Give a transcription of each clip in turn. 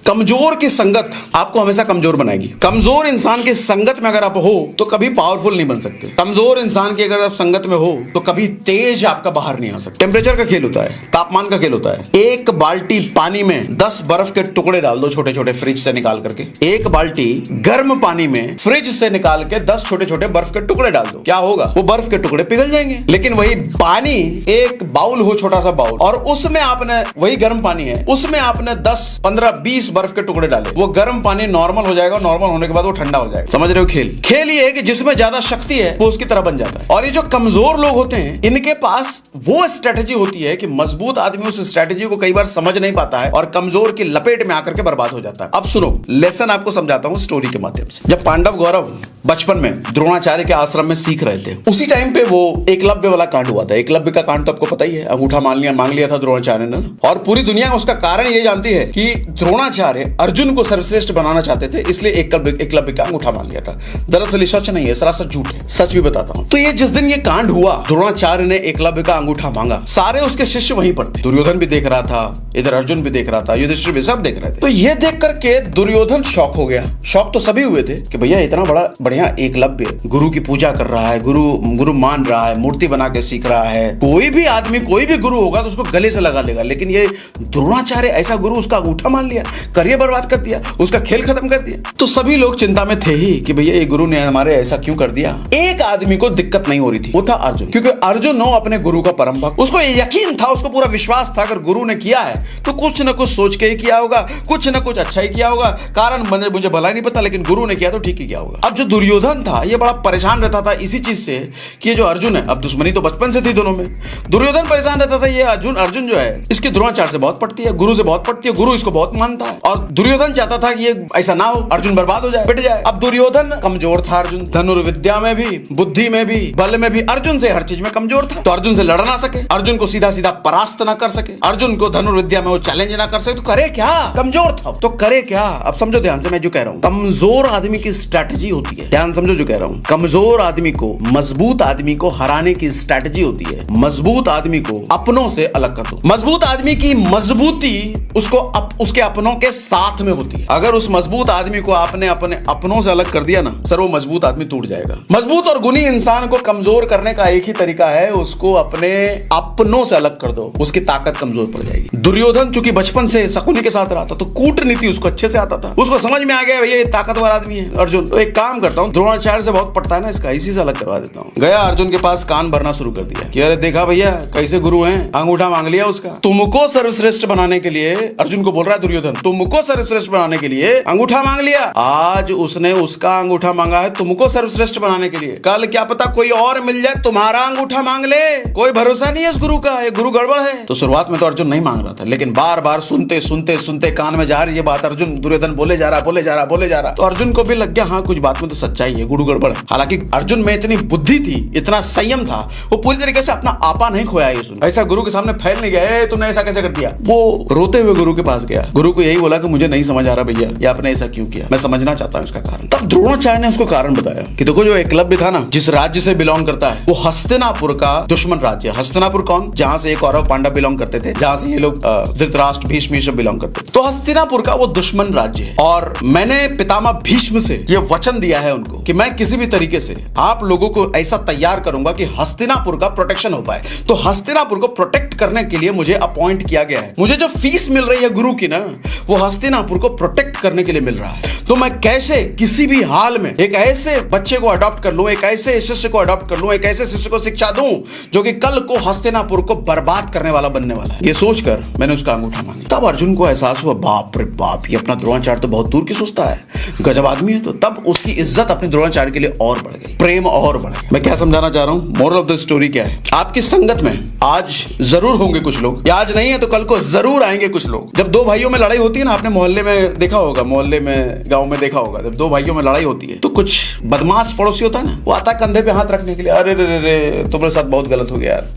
कमजोर की संगत आपको हमेशा कमजोर बनाएगी। कमजोर इंसान की संगत में अगर आप हो तो कभी पावरफुल नहीं बन सकते। कमजोर इंसान की अगर आप संगत में हो तो कभी तेज आपका बाहर नहीं आ सकता। टेम्परेचर का खेल होता है, तापमान का खेल होता है। एक बाल्टी पानी में 10 बर्फ के टुकड़े डाल दो, छोटे छोटे, फ्रिज से निकाल करके। एक बाल्टी गर्म पानी में फ्रिज से निकाल के 10 छोटे छोटे बर्फ के टुकड़े डाल दो, क्या होगा? वो बर्फ के टुकड़े पिघल जाएंगे। लेकिन वही पानी, एक बाउल हो, छोटा सा बाउल, और उसमें आपने, वही गर्म पानी है, उसमें आपने 10, 15, 20 बर्फ के टुकड़े डाले, वो गर्म पानी नॉर्मल हो जाएगा। नॉर्मल होने के बाद वो ठंडा हो जाएगा। समझ रहे हो खेल? खेल ये है कि जिसमें ज्यादा शक्ति है वो उसकी तरह बन जाता है। और ये जो कमजोर लोग होते हैं, इनके पास वो स्ट्रेटेजी होती है कि मजबूत आदमी उस स्ट्रेटेजी को कई बार समझ नहीं पाता है और कमजोर की लपेट में आकर के बर्बाद हो जाता है। अब सुनो, लेसन आपको समझाता हूं स्टोरी के माध्यम से। जब पांडव गौरव बचपन में द्रोणाचार्य के आश्रम में सीख रहे थे, उसी टाइम पे वो एकलव्य वाला कांड हुआ था। एकलव्य का कांड तो आपको पता ही है, अंगूठा मांग लिया था द्रोणाचार्य ने, और पूरी दुनिया उसका कारण ये जानती है कि द्रोणाचार्य अर्जुन को सर्वश्रेष्ठ बनाना चाहते थे, इसलिए एकलव्य का अंगूठा मांग लिया था। दरअसल सच नहीं है, सरासर झूठ है। सच भी बताता हूं। तो ये जिस दिन ये कांड हुआ, द्रोणाचार्य ने एकलव्य का अंगूठा मांगा, सारे उसके शिष्य वहीं पर थे। दुर्योधन भी देख रहा था, इधर अर्जुन भी देख रहा था, युधिष्ठिर भी, सब देख रहे थे। तो ये देख करके दुर्योधन शॉक हो गया। शॉक तो सभी हुए थे कि भैया इतना बड़ा बढ़िया एकलव्य गुरु की पूजा कर रहा है, गुरु मान रहा है, मूर्ति बना के सीख रहा है। कोई भी आदमी, कोई भी गुरु होगा तो उसको गले से लगा लेगा। लेकिन ये द्रोणाचार्य ऐसा गुरु, उसका अंगूठा मान लिया, करियर बर्बाद कर दिया, उसका खेल खत्म कर दिया। तो सभी लोग चिंता में थे ही कि भैया ये गुरु ने हमारे ऐसा क्यों कर दिया। एक आदमी को दिक्कत नहीं हो रही थी, वो था अर्जुन। क्योंकि अर्जुन नो अपने गुरु का परम भक्त, उसको यकीन था, उसको पूरा विश्वास था अगर गुरु ने किया है तो कुछ न कुछ सोच के ही किया होगा, कुछ न कुछ अच्छा ही किया होगा। कारण मुझे भला नहीं पता, लेकिन गुरु ने किया तो ठीक ही किया होगा। अब जो दुर्योधन था ये बड़ा परेशान रहता था इसी चीज से कि ये जो अर्जुन है, अब दुश्मनी तो बचपन से थी दोनों में। दुर्योधन परेशान रहता था, ये अर्जुन जो है इसकी द्रोणाचार्य से बहुत पड़ती है, गुरु से बहुत पड़ती है, गुरु इसको बहुत मानता है। और दुर्योधन चाहता था कि ये ऐसा ना हो, अर्जुन बर्बाद हो जाए, पिट जाए। अब दुर्योधन कमजोर था, अर्जुन धनुर्विद्या में भी, बुद्धि में भी, बल में भी अर्जुन से हर चीज में कमजोर था। तो अर्जुन से लड़ ना सके, अर्जुन को सीधा सीधा परास्त ना कर सके, अर्जुन को धनुर्विद्या में वो चैलेंज ना कर सके, तो करे क्या? कमजोर था तो करे क्या? अब समझो ध्यान से मैं जो कह रहा हूं, कमजोर आदमी की स्ट्रैटेजी होती है, ध्यान समझो जो कह रहा हूं। कमजोर आदमी को, मजबूत आदमी को हराने की स्ट्रैटेजी होती है, मजबूत आदमी को अपनों से अलग कर दो। मजबूत आदमी की मजबूती उसके अपनों के साथ में होती है। अगर उस मजबूत आदमी को आपने अपने अपनों से अलग कर दिया ना सर, वो मजबूत आदमी टूट जाएगा। मजबूत और गुणी इंसान को कमजोर करने का एक ही तरीका है, उसको अपने अपनों से अलग कर दो, उसकी ताकत कमजोर पड़ जाएगी। दुर्योधन चूंकि बचपन से शकुनी के साथ रहा था तो कूटनीति उसको अच्छे से आता था, उसको समझ में आ गया भैया ये ताकतवर आदमी है अर्जुन। तो एक काम करता हूँ, द्रोणाचार्य से बहुत पड़ता है ना इसका, इसी से अलग करवा देता हूँ। गया अर्जुन के पास, कान भरना शुरू कर दिया कि अरे देखा भैया कैसे गुरु हैं, अंगूठा मांग लिया उसका। तुमको सर्वश्रेष्ठ बनाने के लिए, अर्जुन को बोल रहा है दुर्योधन, तुमको सर्वश्रेष्ठ बनाने के लिए अंगूठा मांग लिया। आज उसने उसका अंगूठा मांगा है तुमको सर्वश्रेष्ठ बनाने के लिए, कल क्या पता कोई और मिल जाए तुम्हारा अंगूठा मांग ले। कोई भरोसा नहीं है इस गुरु का, ये गुरु गड़बड़ है। तो शुरुआत में तो अर्जुन नहीं मांग रहा था, लेकिन बार बार सुनते सुनते सुनते कान में जा रही ये बात, अर्जुन दुर्योधन बोले जा रहा, तो अर्जुन को भी लग गया हाँ कुछ बात में तो सच्चाई है, गुरु गड़बड़ है। हालांकि अर्जुन में इतनी बुद्धि थी, इतना संयम था, वो पूरी तरीके से अपना आपा नहीं खोया। ये सुन, ऐसा गुरु के सामने फैल नहीं गया, तुमने ऐसा कैसे कर दिया। वो रोते हुए गुरु के पास गया, गुरु को यही बोला कि मुझे नहीं समझ आ रहा भैया, ये आपने ऐसा क्यों किया, मैं समझना चाहता हूँ इसका कारण। तब द्रोणाचार्य ने उसको कारण बताया कि देखो जो एकलव्य था ना, जिस राज्य से बिलोंग करता है वो हस्तिनापुर का दुश्मन राज्य है। हस्तिनापुर कौन? जहां से कौरव पांडव बिलोंग करते थे, जहां से ये लोग धृतराष्ट्र, भीष्म सब बिलोंग करते थे। तो हस्तिनापुर का वो दुश्मन राज्य है और मैंने पितामह भीष्म से ये वचन दिया है उनको कि मैं किसी भी तरीके से आप लोगों को ऐसा तैयार करूंगा कि हस्तिनापुर का प्रोटेक्शन हो पाए। तो हस्तिनापुर को प्रोटेक्ट करने के लिए मुझे अपॉइंट किया गया है। मुझे जो फीस मिल रही है गुरु की ना, वो हस्तिनापुर को प्रोटेक्ट करने के लिए मिल रहा है। तो मैं कैसे किसी भी हाल में एक ऐसे बच्चे को अडॉप्ट कर लूं, एक ऐसे शिष्य को अडॉप्ट कर लूं, एक ऐसे शिष्य को शिक्षा दूं जो कि कल को हस्तिनापुर को बर्बाद करने वाला बनने वाला है। ये सोचकर मैंने उसका अंगूठा मांगा। तब अर्जुन को एहसास हुआ बाप रे बाप, ये अपना द्रोणाचार्य तो बहुत दूर की सोचता है, गजब आदमी है। तो तब उसकी इज्जत अपने द्रोणाचार्य के लिए और बढ़ गई, प्रेम और बढ़ गया। मैं क्या समझाना चाह रहा हूं, मोरल ऑफ द स्टोरी क्या है? आपकी संगत में आज जरूर होंगे कुछ लोग, या आज नहीं है तो कल को जरूर आएंगे कुछ लोग। जब दो भाइयों में लड़ाई होती है ना, आपने मोहल्ले में देखा होगा, मोहल्ले में, गांव में देखा होगा, जब दो भाइयों में लड़ाई होती है तो कुछ बदमाश पड़ोसी होता है ना, वो आता है कंधे पे हाथ रखने के लिए, अरे रे तुम्हारे साथ बहुत गलत हो गया यार,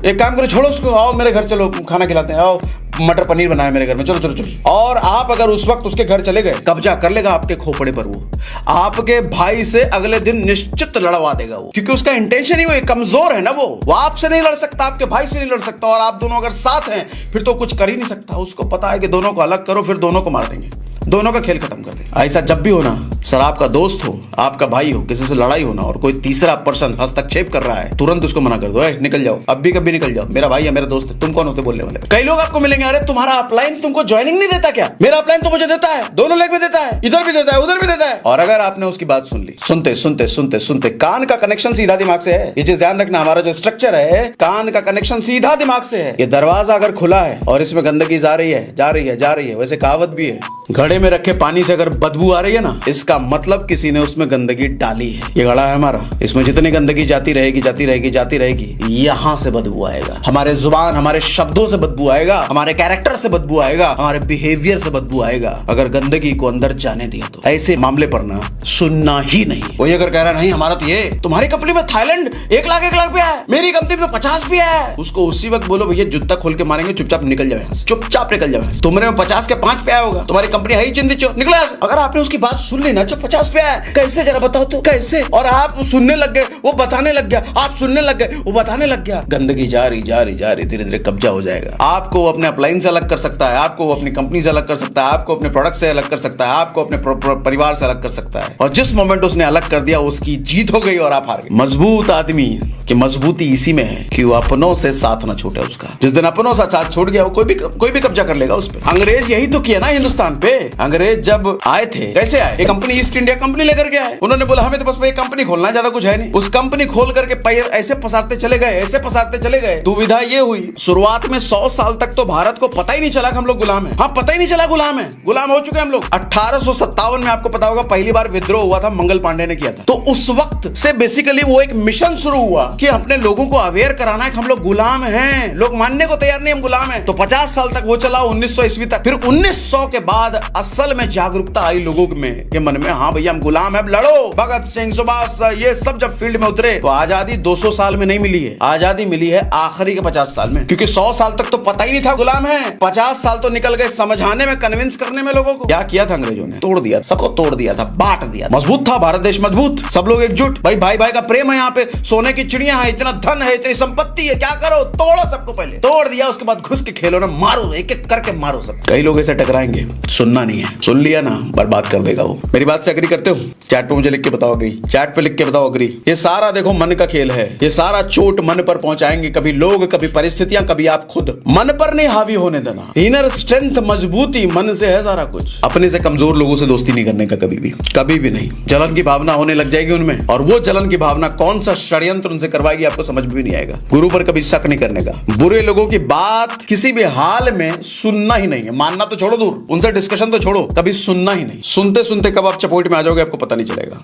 एक काम करो छोड़ो उसको, आओ मेरे घर चलो खाना खिलाते हैं, आओ मटर पनीर बनाया मेरे घर में, चलो चलो चलो। और आप अगर उस वक्त उसके घर चले गए, कब्जा कर लेगा आपके खोपड़े पर। वो आपके भाई से अगले दिन निश्चित लड़वा देगा वो, क्योंकि उसका इंटेंशन ही वो कमजोर है ना। वो आपसे नहीं लड़ सकता, आपके भाई से नहीं लड़ सकता, और आप दोनों अगर साथ हैं फिर तो कुछ कर ही नहीं सकता। उसको पता है कि दोनों को अलग करो, फिर दोनों को मार देंगे, दोनों का खेल खत्म कर देंगे। ऐसा जब भी हो ना सर, आपका दोस्त हो, आपका भाई हो, किसी से लड़ाई हो ना, और कोई तीसरा पर्सन हस्तक्षेप कर रहा है, तुरंत उसको मना कर दो, निकल जाओ, अब भी कभी निकल जाओ, मेरा भाई है, मेरा दोस्त है, तुम कौन होते बोलने वाले। कई लोग आपको मिलेंगे, अरे तुम्हारा अपलाइन तुमको ज्वाइनिंग नहीं देता क्या? मेरा अपलाइन तो मुझे देता है, दोनों लेग में देता है, इधर भी देता है, उधर भी देता है। और अगर आपने उसकी बात सुन ली, सुनते सुनते सुनते सुनते कान का कनेक्शन सीधा दिमाग से है। ये चीज ध्यान रखना, हमारा जो स्ट्रक्चर है, कान का कनेक्शन सीधा दिमाग से है। ये दरवाजा अगर खुला है और इसमें गंदगी जा रही है, जा रही है, जा रही है, वैसे कहावत भी है, घड़े में रखे पानी से अगर बदबू आ रही है ना, इसका मतलब किसी ने उसमें गंदगी डाली है। ये घड़ा है हमारा, इसमें जितनी गंदगी जाती रहेगी, जाती रहेगी, जाती रहेगी, यहां से बदबू आएगा। हमारे जुबान, हमारे शब्दों से बदबू आएगा, हमारे कैरेक्टर से बदबू आएगा, हमारे बिहेवियर से बदबू आएगा, अगर गंदगी को अंदर जाने दिया तो। ऐसे मामले पर ना सुनना ही नहीं। वही अगर कह रहा नहीं हमारा तो ये, तुम्हारी कंपनी में थाईलैंड 1 लाख पे है, मेरी कंपनी में तो 50 पे है, उसको उसी वक्त बोलो भैया जूता खोल के मारेंगे, चुपचाप निकल जाओ यहाँ से, चुपचाप निकल जाओ। तुमने 50 के 5 पे आया होगा, तुम्हारी कंपनी है ही चिंदी चोर, निकला। अगर आपने उसकी बात सुन ली ना, जब 50 पे आया, कैसे जरा बताओ तो कैसे? और आप सुनने लग गए, वो बताने लग गया, आप सुनने लग गए, वो बताने लग गया, गंदगी जा रही जा रही जा रही, धीरे धीरे कब्जा हो जाएगा। आपको अपने अपलाइन से अलग कर सकता है, आपको अपनी कंपनी से अलग कर सकता है, आपको अपने प्रोडक्ट से अलग कर सकता है, आपको अपने परिवार से अलग कर सकता है। और जिस मोमेंट उसने अलग कर दिया, उसकी जीत हो गई और आप हार गए। मजबूत आदमी की मजबूती इसी में है कि वो अपनों से साथ ना छूटे उसका। जिस दिन अपनों से साथ छूट गया, वो कोई भी कब्जा कर लेगा उस पर। अंग्रेज यही तो किया ना हिंदुस्तान पे। अंग्रेज जब आए थे, कैसे आए? एक कंपनी, ईस्ट इंडिया कंपनी लेकर के आए। उन्होंने बोला हमें तो बस एक कंपनी खोलना है, ज्यादा कुछ है नहीं। उस कंपनी खोल करके पैर ऐसे पसारते चले गए, ऐसे पसारते चले गए। दुविधा ये हुई, शुरुआत में 100 साल तक तो भारत को पता ही नहीं चला कि हम लोग गुलाम हैं। हाँ, पता ही नहीं चला गुलाम है, गुलाम हो चुके हैं हम लोग। 1857 में आपको पता होगा पहली बार विद्रोह हुआ था, मंगल पांडे ने किया था। तो उस वक्त से बेसिकली वो एक मिशन शुरू हुआ कि अपने लोगों को अवेयर कराना है कि हम लोग गुलाम हैं। लोग मानने को तैयार नहीं, हम गुलाम हैं। तो 50 साल तक वो चला, 1900 ईस्वी तक। फिर 1900 के बाद असल में जागरूकता आई लोगों में के मन में, हाँ भैया हम गुलाम है, लड़ो। भगत सिंह, सुभाष, ये सब जब फील्ड में उतरे तो आजादी 200 साल में नहीं मिली है, आजादी मिली है आखिरी के 50 साल में। क्योंकि 100 साल तक तो पता ही नहीं था गुलाम है, 50 साल तो निकल गए समझाने में, कन्विंस करने में लोगों को। क्या किया था अंग्रेजों ने? तोड़ दिया, सबको तोड़ दिया था, बांट दिया। मजबूत था भारत देश, मजबूत, सब लोग एकजुट, भाई भाई भाई का प्रेम है यहाँ पे, सोने की चिड़िया है, इतना धन है, इतनी संपत्ति है, क्या करो? तोड़ो सबको, पहले तोड़ दिया, उसके बाद घुस के खेलो ना, मारो, एक एक करके मारो सब। कई लोग ऐसे टकराएंगे, सुनना नहीं है, सुन लिया ना बर्बाद कर देगा वो। मेरी बात से एग्री करते हो? चैट पे मुझे लिख के बताओ अग्री, चैट पे लिख के बताओ अग्री। ये सारा देखो मन का खेल है, ये सारा चोट मन पर पहुंचाएंगे, कभी लोग, कभी परिस्थितियां, कभी आप खुद। मन पर नहीं हावी होने देना। इनर स्ट्रेंथ, मजबूती मन से है सारा कुछ। अपने से कमजोर लोगों से दोस्ती नहीं करने का, कभी भी नहीं। जलन की भावना होने लग जाएगी उनमें, और वो जलन की भावना कौन सा षड्यंत्र उनसे करवाएगी आपको समझ भी नहीं आएगा। गुरु पर कभी शक नहीं करने का। बुरे लोगों की बात किसी भी हाल में सुनना ही नहीं है, मानना तो छोड़ो दूर, उनसे डिस्कशन तो छोड़ो, कभी सुनना ही नहीं। सुनते सुनते कब आप चपोट में आ जाओगे आपको पता नहीं चलेगा।